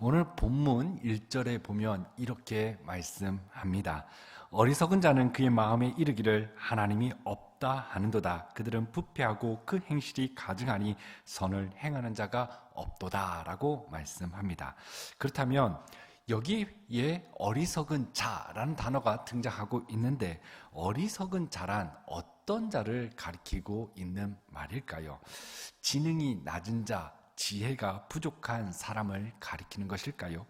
오늘 본문 1절에 보면 이렇게 말씀합니다. 어리석은 자는 그의 마음에 이르기를 하나님이 없다 하는도다. 그들은 부패하고 그 행실이 가증하니 선을 행하는 자가 없도다 라고 말씀합니다. 그렇다면 여기에 어리석은 자라는 단어가 등장하고 있는데 어리석은 자란 어떤 자를 가리키고 있는 말일까요? 지능이 낮은 자, 지혜가 부족한 사람을 가리키는 것일까요?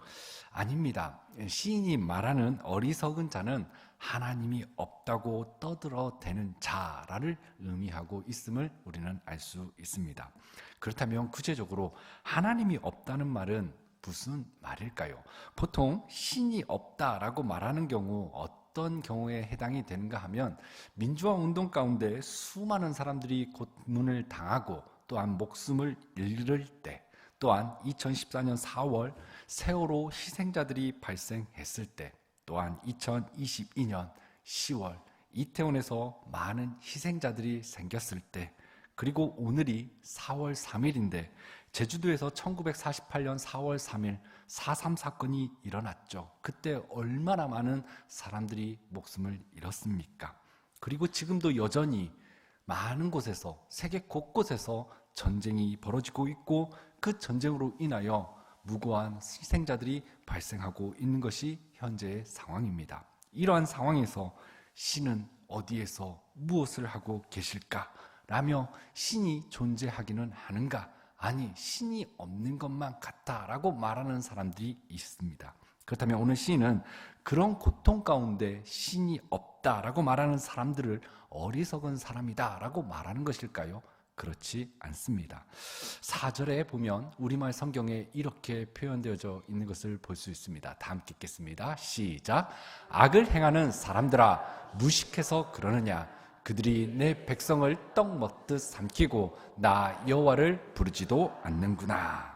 아닙니다. 시인이 말하는 어리석은 자는 하나님이 없다고 떠들어대는 자를 의미하고 있음을 우리는 알 수 있습니다. 그렇다면 구체적으로 하나님이 없다는 말은 무슨 말일까요? 보통 신이 없다라고 말하는 경우 어떤 경우에 해당이 되는가 하면 민주화 운동 가운데 수많은 사람들이 고문을 당하고 또한 목숨을 잃을 때, 또한 2014년 4월 세월호 희생자들이 발생했을 때, 또한 2022년 10월 이태원에서 많은 희생자들이 생겼을 때, 그리고 오늘이 4월 3일인데 제주도에서 1948년 4월 3일 4.3 사건이 일어났죠. 그때 얼마나 많은 사람들이 목숨을 잃었습니까? 그리고 지금도 여전히 많은 곳에서, 세계 곳곳에서 전쟁이 벌어지고 있고 그 전쟁으로 인하여 무고한 희생자들이 발생하고 있는 것이 현재의 상황입니다. 이러한 상황에서 신은 어디에서 무엇을 하고 계실까? 라며 신이 존재하기는 하는가? 아니, 신이 없는 것만 같다라고 말하는 사람들이 있습니다. 그렇다면 오늘 시인은 그런 고통 가운데 신이 없다라고 말하는 사람들을 어리석은 사람이다라고 말하는 것일까요? 그렇지 않습니다. 4절에 보면 우리말 성경에 이렇게 표현되어져 있는 것을 볼 수 있습니다. 다 함께 읽겠습니다. 시작. 악을 행하는 사람들아 무식해서 그러느냐? 그들이 내 백성을 떡 먹듯 삼키고 나 여호와를 부르지도 않는구나.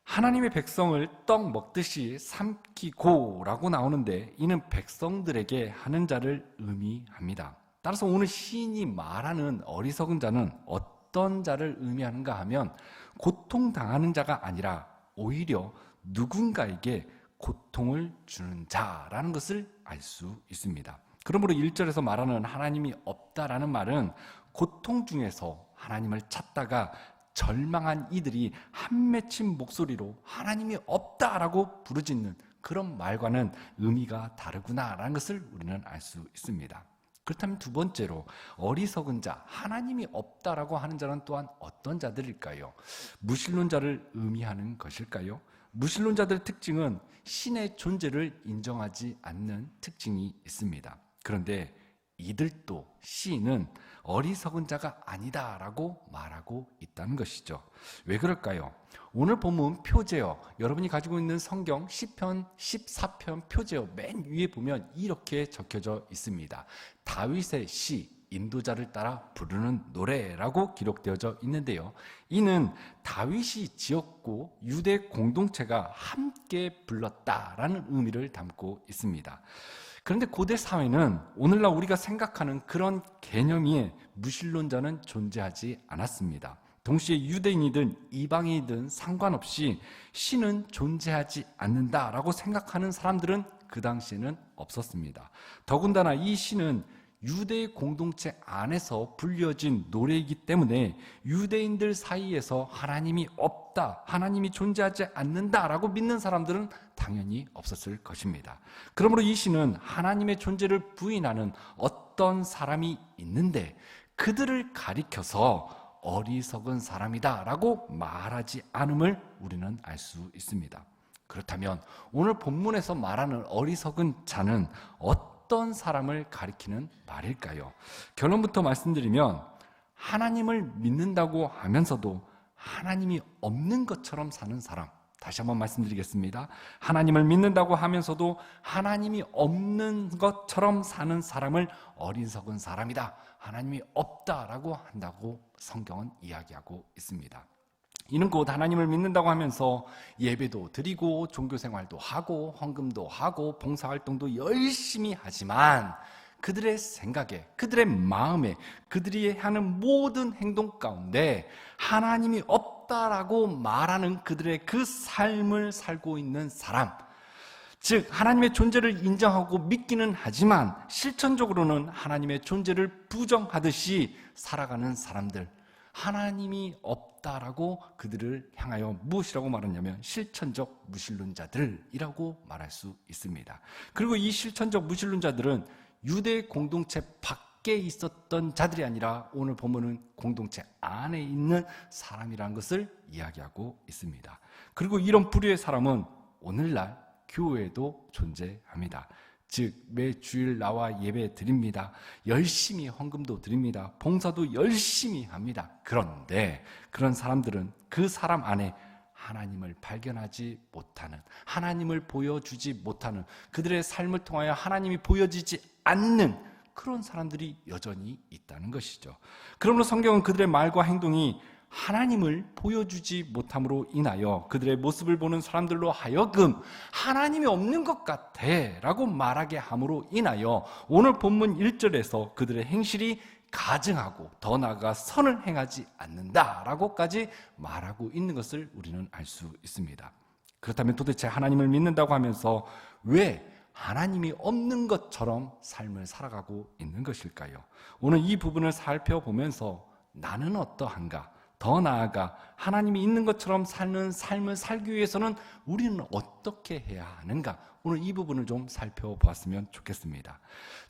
하나님의 백성을 떡 먹듯이 삼키고라고 나오는데 이는 백성들에게 하는 자를 의미합니다. 따라서 오늘 시인이 말하는 어리석은 자는 어떤 자를 의미하는가 하면 고통당하는 자가 아니라 오히려 누군가에게 고통을 주는 자라는 것을 알 수 있습니다. 그러므로 1절에서 말하는 하나님이 없다라는 말은 고통 중에서 하나님을 찾다가 절망한 이들이 한 맺힌 목소리로 하나님이 없다라고 부르짖는 그런 말과는 의미가 다르구나라는 것을 우리는 알 수 있습니다. 그렇다면 두 번째로 어리석은 자, 하나님이 없다라고 하는 자는 또한 어떤 자들일까요? 무신론자를 의미하는 것일까요? 무신론자들의 특징은 신의 존재를 인정하지 않는 특징이 있습니다. 그런데 이들도 시인은 어리석은 자가 아니다라고 말하고 있다는 것이죠. 왜 그럴까요? 오늘 본문 표제어, 여러분이 가지고 있는 성경 시편 14편 표제어 맨 위에 보면 이렇게 적혀져 있습니다. 다윗의 시, 인도자를 따라 부르는 노래라고 기록되어져 있는데요. 이는 다윗이 지었고 유대 공동체가 함께 불렀다라는 의미를 담고 있습니다. 그런데 고대 사회는 오늘날 우리가 생각하는 그런 개념이 무신론자는 존재하지 않았습니다. 동시에 유대인이든 이방인이든 상관없이 신은 존재하지 않는다라고 생각하는 사람들은 그 당시에는 없었습니다. 더군다나 이 신은 유대 공동체 안에서 불려진 노래이기 때문에 유대인들 사이에서 하나님이 없다, 하나님이 존재하지 않는다라고 믿는 사람들은 당연히 없었을 것입니다. 그러므로 이 시는 하나님의 존재를 부인하는 어떤 사람이 있는데 그들을 가리켜서 어리석은 사람이다라고 말하지 않음을 우리는 알 수 있습니다. 그렇다면 오늘 본문에서 말하는 어리석은 자는 어떤 사람을 가리키는 말일까요? 결론부터 말씀드리면 하나님을 믿는다고 하면서도 하나님이 없는 것처럼 사는 사람, 다시 한번 말씀드리겠습니다. 하나님을 믿는다고 하면서도 하나님이 없는 것처럼 사는 사람을 어리석은 사람이다, 하나님이 없다라고 한다고 성경은 이야기하고 있습니다. 이는 곧 하나님을 믿는다고 하면서 예배도 드리고 종교생활도 하고 헌금도 하고 봉사활동도 열심히 하지만 그들의 생각에, 그들의 마음에, 그들이 하는 모든 행동 가운데 하나님이 없다 없다라고 말하는 그들의 그 삶을 살고 있는 사람, 즉 하나님의 존재를 인정하고 믿기는 하지만 실천적으로는 하나님의 존재를 부정하듯이 살아가는 사람들, 하나님이 없다라고 그들을 향하여 무엇이라고 말하냐면 실천적 무신론자들이라고 말할 수 있습니다. 그리고 이 실천적 무신론자들은 유대 공동체 밖에 있었던 자들이 아니라 오늘 본문은 공동체 안에 있는 사람이라는 것을 이야기하고 있습니다. 그리고 이런 부류의 사람은 오늘날 교회에도 존재합니다. 즉 매 주일 나와 예배 드립니다. 열심히 헌금도 드립니다. 봉사도 열심히 합니다. 그런데 그런 사람들은 그 사람 안에 하나님을 발견하지 못하는, 하나님을 보여주지 못하는, 그들의 삶을 통하여 하나님이 보여지지 않는 그런 사람들이 여전히 있다는 것이죠. 그러므로 성경은 그들의 말과 행동이 하나님을 보여주지 못함으로 인하여 그들의 모습을 보는 사람들로 하여금 하나님이 없는 것 같아 라고 말하게 함으로 인하여 오늘 본문 1절에서 그들의 행실이 가증하고 더 나아가 선을 행하지 않는다라고까지 말하고 있는 것을 우리는 알 수 있습니다. 그렇다면 도대체 하나님을 믿는다고 하면서 왜 하나님이 없는 것처럼 삶을 살아가고 있는 것일까요? 오늘 이 부분을 살펴보면서 나는 어떠한가? 더 나아가 하나님이 있는 것처럼 사는 삶을 살기 위해서는 우리는 어떻게 해야 하는가? 오늘 이 부분을 좀 살펴보았으면 좋겠습니다.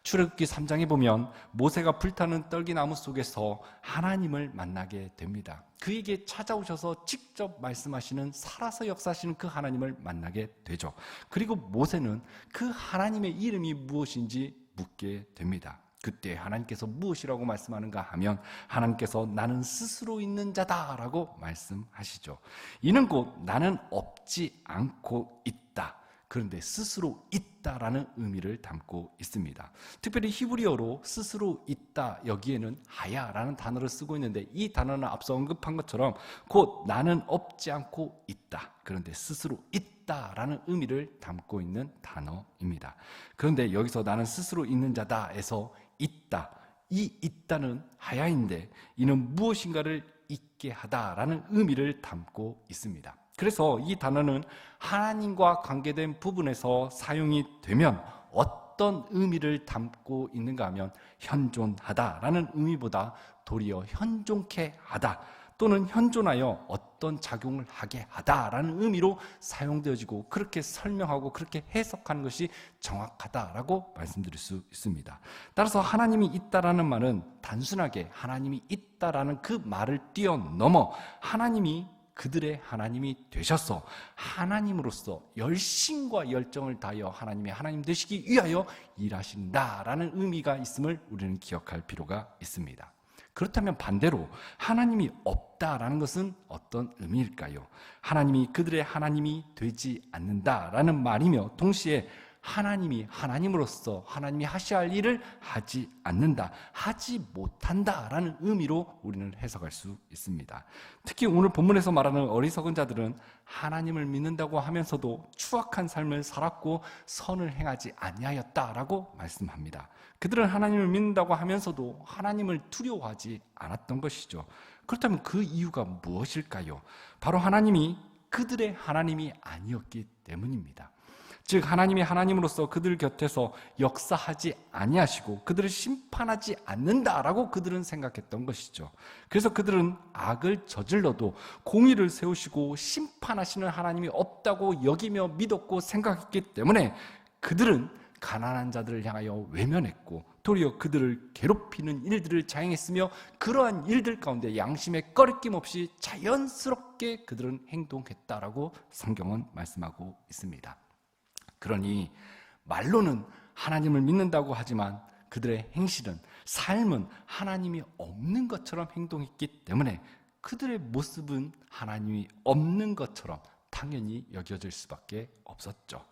출애굽기 3장에 보면 모세가 불타는 떨기나무 속에서 하나님을 만나게 됩니다. 그에게 찾아오셔서 직접 말씀하시는, 살아서 역사하시는 그 하나님을 만나게 되죠. 그리고 모세는 그 하나님의 이름이 무엇인지 묻게 됩니다. 그때 하나님께서 무엇이라고 말씀하는가 하면 하나님께서 나는 스스로 있는 자다라고 말씀하시죠. 이는 곧 나는 없지 않고 있다. 그런데 스스로 있다라는 의미를 담고 있습니다. 특별히 히브리어로 스스로 있다, 여기에는 하야라는 단어를 쓰고 있는데 이 단어는 앞서 언급한 것처럼 곧 나는 없지 않고 있다. 그런데 스스로 있다라는 의미를 담고 있는 단어입니다. 그런데 여기서 나는 스스로 있는 자다에서 있다, 이 있다는 하야인데 이는 무엇인가를 있게 하다라는 의미를 담고 있습니다. 그래서 이 단어는 하나님과 관계된 부분에서 사용이 되면 어떤 의미를 담고 있는가 하면 현존하다라는 의미보다 도리어 현존케 하다 또는 현존하여 어떤 작용을 하게 하다라는 의미로 사용되어지고 그렇게 설명하고 그렇게 해석하는 것이 정확하다라고 말씀드릴 수 있습니다. 따라서 하나님이 있다라는 말은 단순하게 하나님이 있다라는 그 말을 뛰어넘어 하나님이 그들의 하나님이 되셔서 하나님으로서 열심과 열정을 다하여 하나님의 하나님 되시기 위하여 일하신다라는 의미가 있음을 우리는 기억할 필요가 있습니다. 그렇다면 반대로 하나님이 없다라는 것은 어떤 의미일까요? 하나님이 그들의 하나님이 되지 않는다라는 말이며 동시에 하나님이 하나님으로서 하나님이 하셔야 할 일을 하지 않는다, 하지 못한다라는 의미로 우리는 해석할 수 있습니다. 특히 오늘 본문에서 말하는 어리석은 자들은 하나님을 믿는다고 하면서도 추악한 삶을 살았고 선을 행하지 아니하였다라고 말씀합니다. 그들은 하나님을 믿는다고 하면서도 하나님을 두려워하지 않았던 것이죠. 그렇다면 그 이유가 무엇일까요? 바로 하나님이 그들의 하나님이 아니었기 때문입니다. 즉 하나님이 하나님으로서 그들 곁에서 역사하지 아니하시고 그들을 심판하지 않는다라고 그들은 생각했던 것이죠. 그래서 그들은 악을 저질러도 공의를 세우시고 심판하시는 하나님이 없다고 여기며 믿었고 생각했기 때문에 그들은 가난한 자들을 향하여 외면했고 도리어 그들을 괴롭히는 일들을 자행했으며 그러한 일들 가운데 양심에 꺼리낌 없이 자연스럽게 그들은 행동했다라고 성경은 말씀하고 있습니다. 그러니 말로는 하나님을 믿는다고 하지만 그들의 행실은, 삶은 하나님이 없는 것처럼 행동했기 때문에 그들의 모습은 하나님이 없는 것처럼 당연히 여겨질 수밖에 없었죠.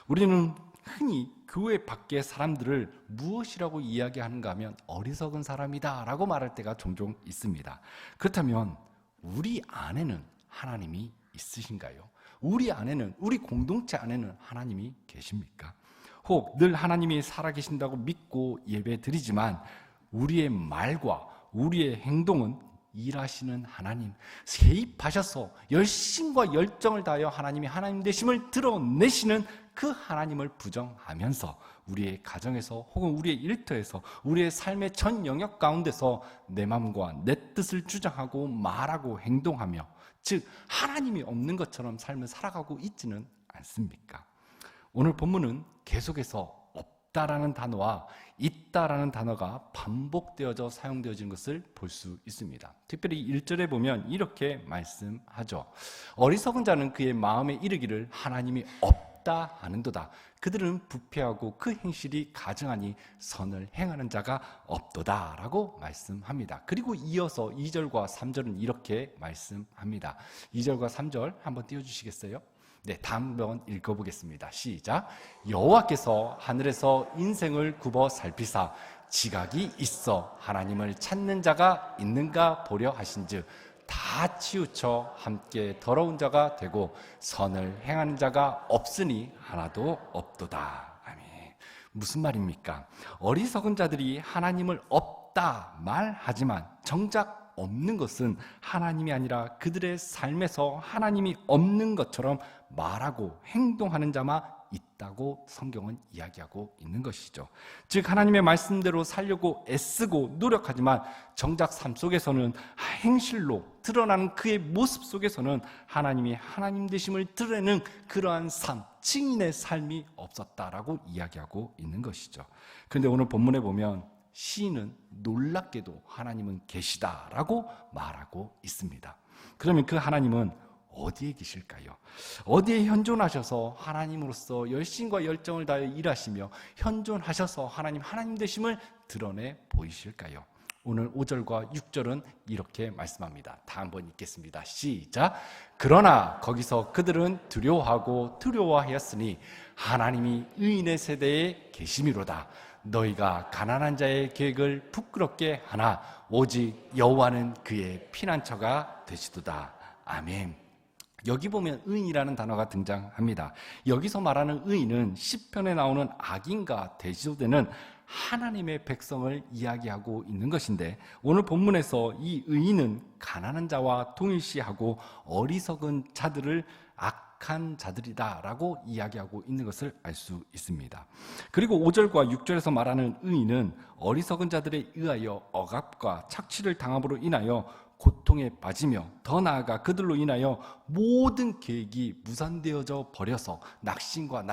우리는 흔히 교회 밖의 사람들을 무엇이라고 이야기하는가 하면 어리석은 사람이다 라고 말할 때가 종종 있습니다. 그렇다면 우리 안에는 하나님이 있으신가요? 우리 안에는, 우리 공동체 안에는 하나님이 계십니까? 혹 늘 하나님이 살아계신다고 믿고 예배 드리지만 우리의 말과 우리의 행동은 일하시는 하나님, 개입하셔서 열심과 열정을 다하여 하나님이 하나님 되심을 드러내시는 그 하나님을 부정하면서 우리의 가정에서 혹은 우리의 일터에서 우리의 삶의 전 영역 가운데서 내 마음과 내 뜻을 주장하고 말하고 행동하며, 즉 하나님이 없는 것처럼 삶을 살아가고 있지는 않습니까? 오늘 본문은 계속해서 없다라는 단어와 있다라는 단어가 반복되어져 사용되어지는 것을 볼 수 있습니다. 특별히 1절에 보면 이렇게 말씀하죠. 어리석은 자는 그의 마음에 이르기를 하나님이 없다 하는도다. 그들은 부패하고 그 행실이 가증하니 선을 행하는 자가 없도다 라고 말씀합니다. 그리고 이어서 2절과 3절은 이렇게 말씀합니다. 2절과 3절 한번 띄워주시겠어요? 네, 다음 번 읽어보겠습니다. 시작. 여호와께서 하늘에서 인생을 굽어 살피사 지각이 있어 하나님을 찾는 자가 있는가 보려 하신즉 다 치우쳐 함께 더러운 자가 되고 선을 행하는 자가 없으니 하나도 없도다. 아멘. 무슨 말입니까? 어리석은 자들이 하나님을 없다 말하지만 정작 없는 것은 하나님이 아니라 그들의 삶에서 하나님이 없는 것처럼 말하고 행동하는 자만 있다고 성경은 이야기하고 있는 것이죠. 즉 하나님의 말씀대로 살려고 애쓰고 노력하지만 정작 삶 속에서는 행실로 드러나는 그의 모습 속에서는 하나님이 하나님 되심을 드러내는 그러한 삶, 증인의 삶이 없었다라고 이야기하고 있는 것이죠. 그런데 오늘 본문에 보면 시인은 놀랍게도 하나님은 계시다라고 말하고 있습니다. 그러면 그 하나님은 어디에 계실까요? 어디에 현존하셔서 하나님으로서 열심과 열정을 다해 일하시며 현존하셔서 하나님 되심을 드러내 보이실까요? 오늘 5절과 6절은 이렇게 말씀합니다. 다 한번 읽겠습니다. 시작. 그러나 거기서 그들은 두려워하고 두려워하였으니 하나님이 의인의 세대에 계심이로다. 너희가 가난한 자의 계획을 부끄럽게 하나 오직 여호와는 그의 피난처가 되시도다. 아멘. 여기 보면 의인이라는 단어가 등장합니다. 여기서 말하는 의인은 시편에 나오는 악인과 대조되는 하나님의 백성을 이야기하고 있는 것인데, 오늘 본문에서 이 의인은 가난한 자와 동일시하고 어리석은 자들을 악한 자들이다라고 이야기하고 있는 것을 알 수 있습니다. 그리고 5절과 6절에서 말하는 의인은 어리석은 자들에 의하여 억압과 착취를 당함으로 인하여 고통에 빠지며 더 나아가 그들로 인하여 모든 계획이 무산되어져 버려서 낙심과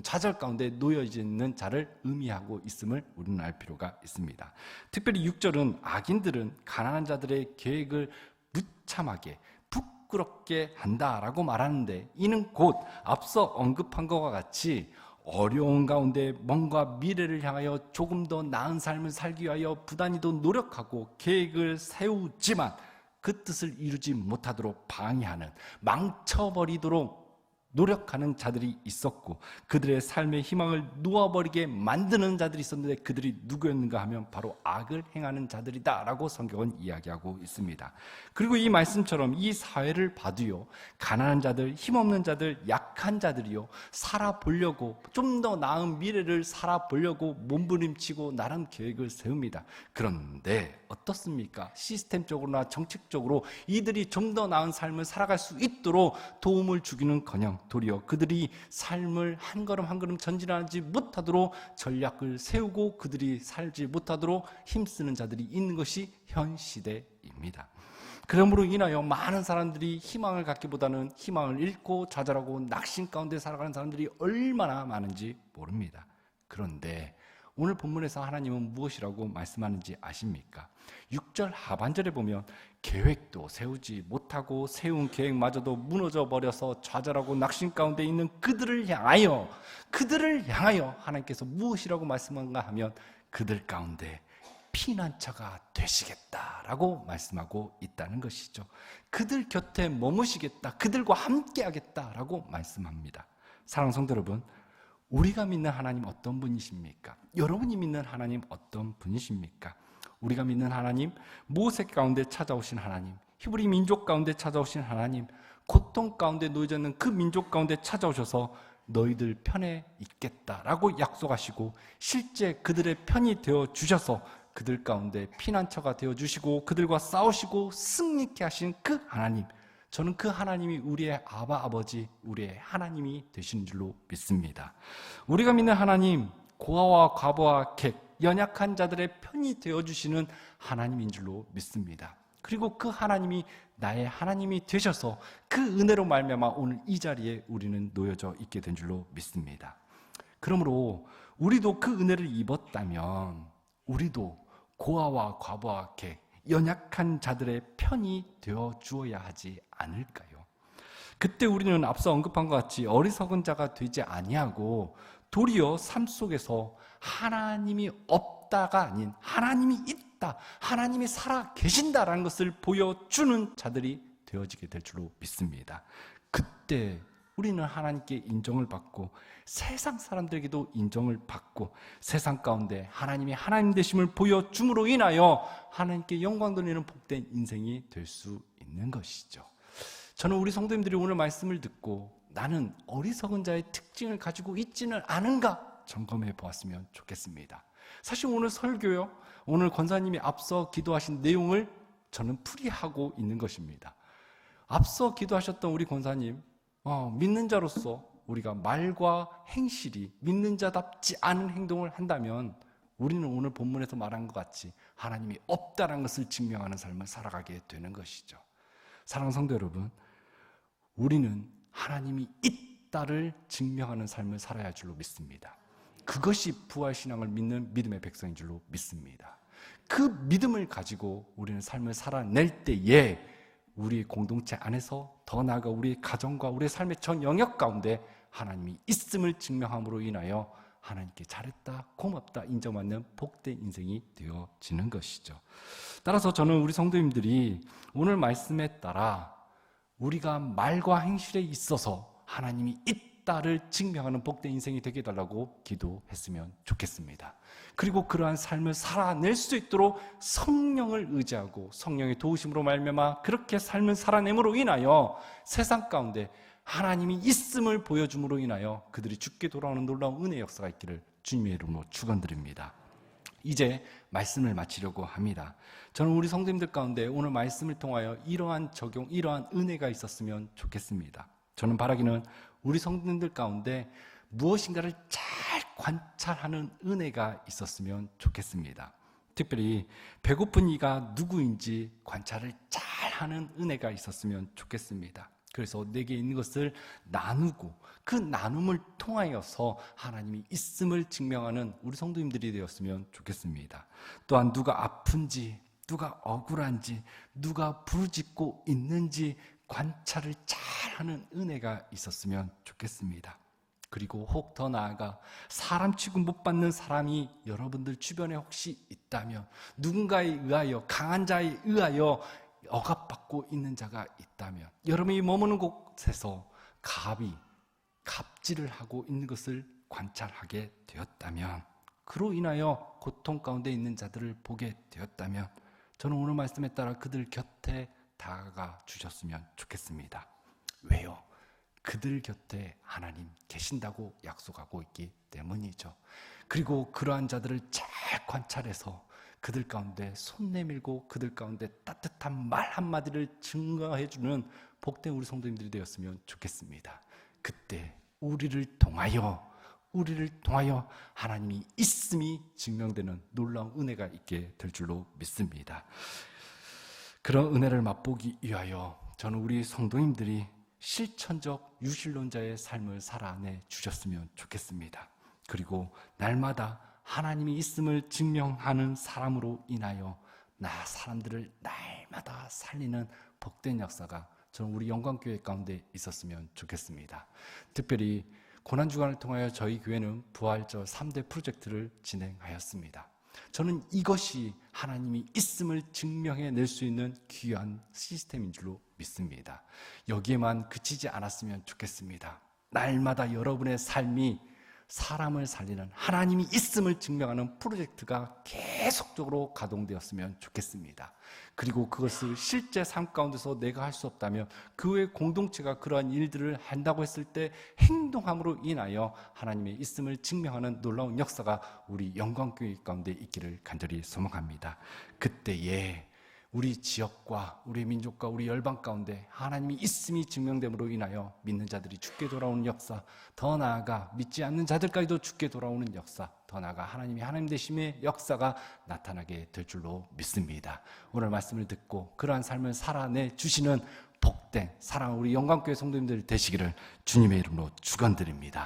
좌절 가운데 놓여져 있는 자를 의미하고 있음을 우리는 알 필요가 있습니다. 특별히 6절은 악인들은 가난한 자들의 계획을 무참하게 부끄럽게 한다라고 말하는데, 이는 곧 앞서 언급한 것과 같이 어려운 가운데 뭔가 미래를 향하여 조금 더 나은 삶을 살기 위하여 부단히도 노력하고 계획을 세우지만 그 뜻을 이루지 못하도록 방해하는, 망쳐버리도록 노력하는 자들이 있었고, 그들의 삶의 희망을 놓아버리게 만드는 자들이 있었는데 그들이 누구였는가 하면 바로 악을 행하는 자들이다라고 성경은 이야기하고 있습니다. 그리고 이 말씀처럼 이 사회를 봐도요, 가난한 자들, 힘없는 자들, 약한 자들이요, 살아보려고, 좀 더 나은 미래를 살아보려고 몸부림치고 나름 계획을 세웁니다. 그런데 어떻습니까? 시스템적으로나 정책적으로 이들이 좀 더 나은 삶을 살아갈 수 있도록 도움을 주기는커녕 도리어 그들이 삶을 한 걸음 한 걸음 전진하지 못하도록 전략을 세우고 그들이 살지 못하도록 힘쓰는 자들이 있는 것이 현 시대입니다. 그러므로 인하여 많은 사람들이 희망을 갖기보다는 희망을 잃고 좌절하고 낙심 가운데 살아가는 사람들이 얼마나 많은지 모릅니다. 그런데 오늘 본문에서 하나님은 무엇이라고 말씀하는지 아십니까? 6절 하반절에 보면 계획도 세우지 못하고 세운 계획마저도 무너져 버려서 좌절하고 낙심 가운데 있는 그들을 향하여 하나님께서 무엇이라고 말씀한가 하면 그들 가운데 피난처가 되시겠다라고 말씀하고 있다는 것이죠. 그들 곁에 머무시겠다, 그들과 함께 하겠다라고 말씀합니다. 사랑하는 성도 여러분, 우리가 믿는 하나님 어떤 분이십니까? 여러분이 믿는 하나님 어떤 분이십니까? 우리가 믿는 하나님, 모색 가운데 찾아오신 하나님, 히브리 민족 가운데 찾아오신 하나님, 고통 가운데 놓여져 있는 그 민족 가운데 찾아오셔서 너희들 편에 있겠다라고 약속하시고 실제 그들의 편이 되어 주셔서 그들 가운데 피난처가 되어주시고 그들과 싸우시고 승리케 하신 그 하나님, 저는 그 하나님이 우리의 아바 아버지, 우리의 하나님이 되시는 줄로 믿습니다. 우리가 믿는 하나님, 고아와 과부와 객, 연약한 자들의 편이 되어주시는 하나님인 줄로 믿습니다. 그리고 그 하나님이 나의 하나님이 되셔서 그 은혜로 말미암아 오늘 이 자리에 우리는 놓여져 있게 된 줄로 믿습니다. 그러므로 우리도 그 은혜를 입었다면 우리도 고아와 과부와 객, 연약한 자들의 편이 되어 주어야 하지 않을까요? 그때 우리는 앞서 언급한 것 같이 어리석은 자가 되지 아니하고 도리어 삶 속에서 하나님이 없다가 아닌 하나님이 있다, 하나님이 살아 계신다라는 것을 보여주는 자들이 되어지게 될 줄로 믿습니다. 그때 우리는 하나님께 인정을 받고 세상 사람들에게도 인정을 받고 세상 가운데 하나님이 하나님 되심을 보여줌으로 인하여 하나님께 영광 돌리는 복된 인생이 될 수 있는 것이죠. 저는 우리 성도님들이 오늘 말씀을 듣고 나는 어리석은 자의 특징을 가지고 있지는 않은가 점검해 보았으면 좋겠습니다. 사실 오늘 설교요, 오늘 권사님이 앞서 기도하신 내용을 저는 풀이하고 있는 것입니다. 앞서 기도하셨던 우리 권사님, 믿는 자로서 우리가 말과 행실이 믿는 자답지 않은 행동을 한다면 우리는 오늘 본문에서 말한 것 같이 하나님이 없다는 것을 증명하는 삶을 살아가게 되는 것이죠. 사랑하는 성도 여러분, 우리는 하나님이 있다를 증명하는 삶을 살아야 할 줄로 믿습니다. 그것이 부활신앙을 믿는 믿음의 백성인 줄로 믿습니다. 그 믿음을 가지고 우리는 삶을 살아낼 때에 우리 공동체 안에서 더 나아가 우리 가정과 우리의 삶의 전 영역 가운데 하나님이 있음을 증명함으로 인하여 하나님께 잘했다, 고맙다 인정받는 복된 인생이 되어지는 것이죠. 따라서 저는 우리 성도님들이 오늘 말씀에 따라 우리가 말과 행실에 있어서 하나님이 있다를 증명하는 복된 인생이 되게 해달라고 기도했으면 좋겠습니다. 그리고 그러한 삶을 살아낼 수 있도록 성령을 의지하고 성령의 도우심으로 말미암아 그렇게 삶을 살아냄으로 인하여 세상 가운데 하나님이 있음을 보여줌으로 인하여 그들이 죽게 돌아오는 놀라운 은혜의 역사가 있기를 주님의 이름으로 축원드립니다. 이제 말씀을 마치려고 합니다. 저는 우리 성도님들 가운데 오늘 말씀을 통하여 이러한 적용, 이러한 은혜가 있었으면 좋겠습니다. 저는 바라기는 우리 성도님들 가운데 무엇인가를 잘 관찰하는 은혜가 있었으면 좋겠습니다. 특별히 배고픈 이가 누구인지 관찰을 잘하는 은혜가 있었으면 좋겠습니다. 그래서 내게 있는 것을 나누고 그 나눔을 통하여서 하나님이 있음을 증명하는 우리 성도님들이 되었으면 좋겠습니다. 또한 누가 아픈지, 누가 억울한지, 누가 부르짖고 있는지 관찰을 잘하는 은혜가 있었으면 좋겠습니다. 그리고 혹 더 나아가 사람 취급 못 받는 사람이 여러분들 주변에 혹시 있다면, 누군가에 의하여, 강한 자에 의하여 억압받고 있는 자가 있다면, 여러분이 머무는 곳에서 갑질을 하고 있는 것을 관찰하게 되었다면, 그로 인하여 고통 가운데 있는 자들을 보게 되었다면, 저는 오늘 말씀에 따라 그들 곁에 다가가 주셨으면 좋겠습니다. 왜요? 그들 곁에 하나님 계신다고 약속하고 있기 때문이죠. 그리고 그러한 자들을 잘 관찰해서 그들 가운데 손 내밀고 그들 가운데 따뜻한 말 한마디를 증거해주는 복된 우리 성도님들이 되었으면 좋겠습니다. 그때 우리를 통하여 하나님이 있음이 증명되는 놀라운 은혜가 있게 될 줄로 믿습니다. 그런 은혜를 맛보기 위하여 저는 우리 성도님들이 실천적 유실론자의 삶을 살아내 주셨으면 좋겠습니다. 그리고 날마다 하나님이 있음을 증명하는 사람으로 인하여 사람들을 날마다 살리는 복된 역사가 저는 우리 영광교회 가운데 있었으면 좋겠습니다. 특별히 고난주간을 통하여 저희 교회는 부활절 3대 프로젝트를 진행하였습니다. 저는 이것이 하나님이 있음을 증명해낼 수 있는 귀한 시스템인 줄로 믿습니다. 여기에만 그치지 않았으면 좋겠습니다. 날마다 여러분의 삶이 사람을 살리는 하나님이 있음을 증명하는 프로젝트가 계속적으로 가동되었으면 좋겠습니다. 그리고 그것을 실제 삶 가운데서 내가 할 수 없다면 교회 공동체가 그러한 일들을 한다고 했을 때 행동함으로 인하여 하나님의 있음을 증명하는 놀라운 역사가 우리 영광교회 가운데 있기를 간절히 소망합니다. 그때에 우리 지역과 우리 민족과 우리 열방 가운데 하나님이 있음이 증명됨으로 인하여 믿는 자들이 죽게 돌아오는 역사, 더 나아가 믿지 않는 자들까지도 죽게 돌아오는 역사, 더 나아가 하나님이 하나님 되심의 역사가 나타나게 될 줄로 믿습니다. 오늘 말씀을 듣고 그러한 삶을 살아내 주시는 복된 사랑하는 우리 영광교회 성도님들 되시기를 주님의 이름으로 축원드립니다.